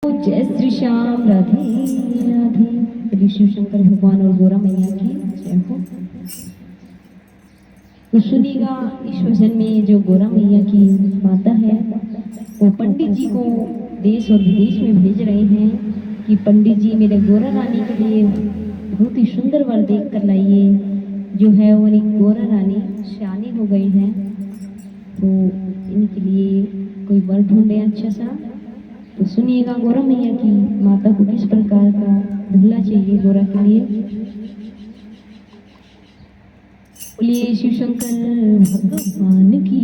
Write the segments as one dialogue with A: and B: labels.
A: जय श्री श्याम, राधे राधे। श्री शिव शंकर भगवान और गोरा मैया की जय हो। तो सुनिएगा, इस भजन में जो गोरा मैया की माता है वो पंडित जी को देश और विदेश में भेज रहे हैं कि पंडित जी मेरे गोरा रानी के लिए बहुत ही सुंदर वर देख कर लाइए। जो है वो गोरा रानी शानी हो गई है, तो इनके लिए कोई वर ढूंढे अच्छा सा। तो सुनिएगा गोरा मैया की माता को किस प्रकार का दूल्हा चाहिए गोरा के लिए। बोलिए शिव शंकर भगवान की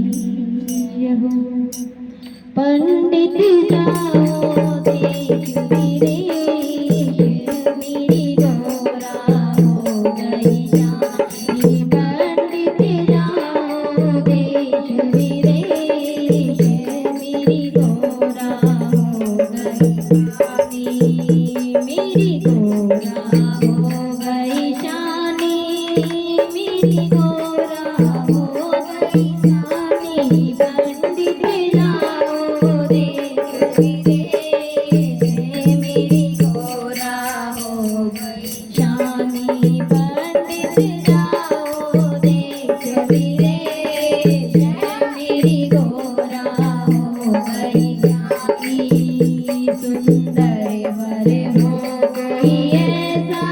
A: जय हो। पंडित जाओ देख मेरे मेरी गोरा हो गई शादी। पंडित जाओ देख मेरे मेरी गोरा हो गई शादी। मेरी गोरा हो गई शादी। मेरी गोरा हो गई शादी। पंडित जाओ देख मेरे मेरी गोरा हो गई शादी। पंडित जाओ देख मेरे मेरी गोरा हो गई शादी। सुंदर वर हो कोई ऐसा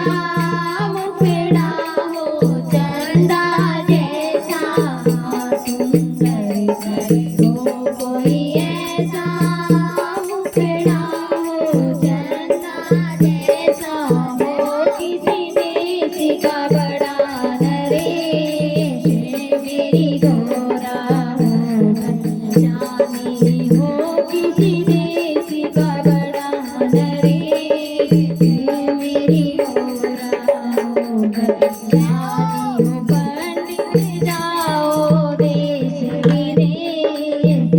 A: मुखड़ा हो चंदा जैसा। सुंदर वर हो कोई ऐसा मुखड़ा हो चंदा जैसा। हो किसी देश का बड़ा नरेश मेरी गोरा हो गई शादी। हो किसी देश का बड़ा नरेश मेरी गोरा हो गई शादी। हो पंडित जाओ देश विदेश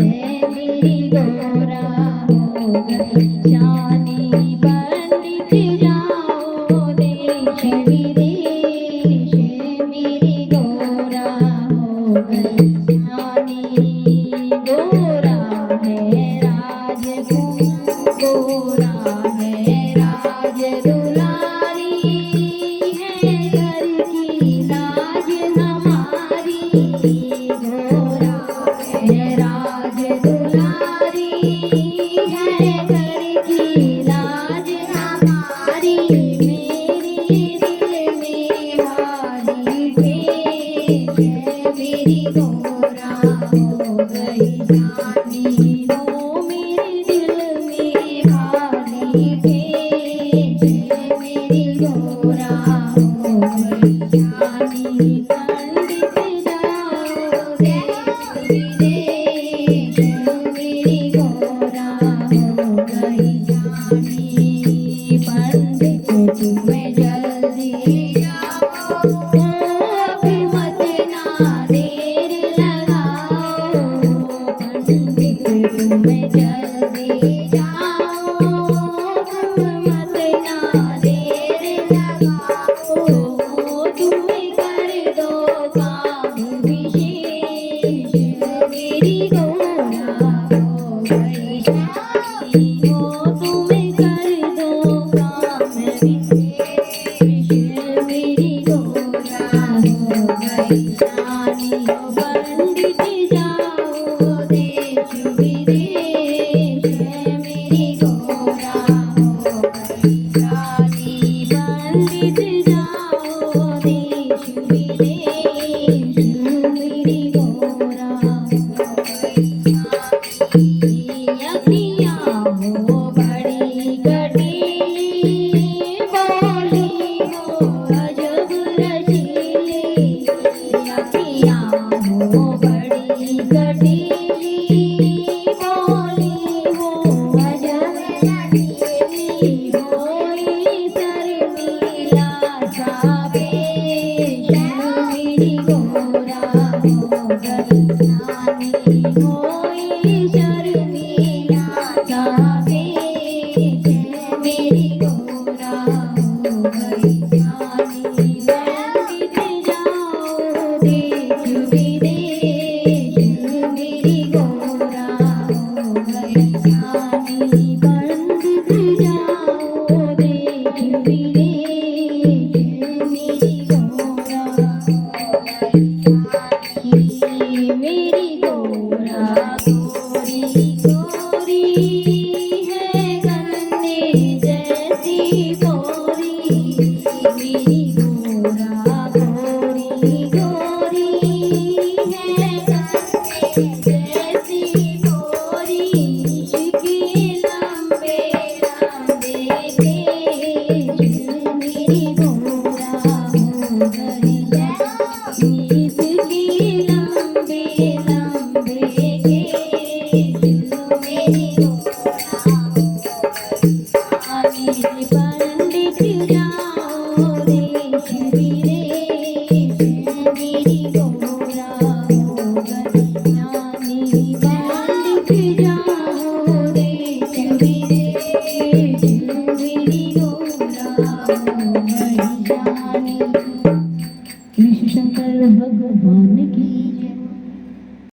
A: मेरी गोरा हो गई शादी। पंडित जाओ देश विदेश मेरी गोरा हो गई शादी। गोरा है राजकुमार, गोरा है राज दुलारी है घर की लाज हमारी। गोरा है राज दुलारी है घर की लाज हमारी। मेरे दिल में हारी ठेस मेरी गोरा हो गई शादी। हो मेरे दिल में हारी ठेस मेरी गोरा हो गई शादी। पंडित जाओ देश विदेश मेरी गोरा हो गई शादी। पंडित तुम्हें जल्दी जाओ, अभी मत ना देर लगाओ। पंडित तुम्हें जल्दी जाओ, मत ना देर लगाओ। तुम्हें कर दो काम विशेष मेरी गोरा हो गई शादी। हो तुम्हें कर रानी। विष्णु शंकर भगवान की जय।